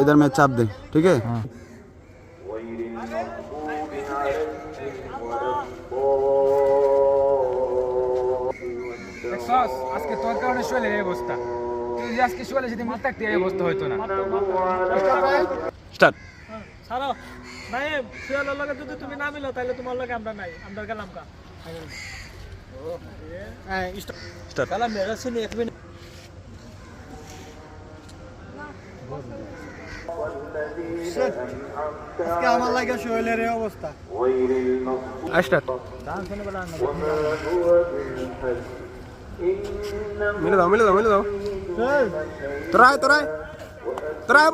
इधर में चाप दे, ठीक है? हाँ। আজকে তোর কারণে শৈলের এই অবস্থা। তুই যে আজকে শৈলে যদি মাথা থাকতে এই অবস্থা হইতো না। স্টার্ট। ছাড়ো। নাই শৈলের লগে যদি তুমি না মিলো তাহলে তোমার লগে আমরা নাই। আমরা গেলাম কা। হ্যাঁ, স্টার্ট। কালাম মেরা শুনি এক মিনিট। আজকে আমার লাগে শৈলের এই অবস্থা। স্টার্ট। গান শুনে বলা না। मिल दो तोरा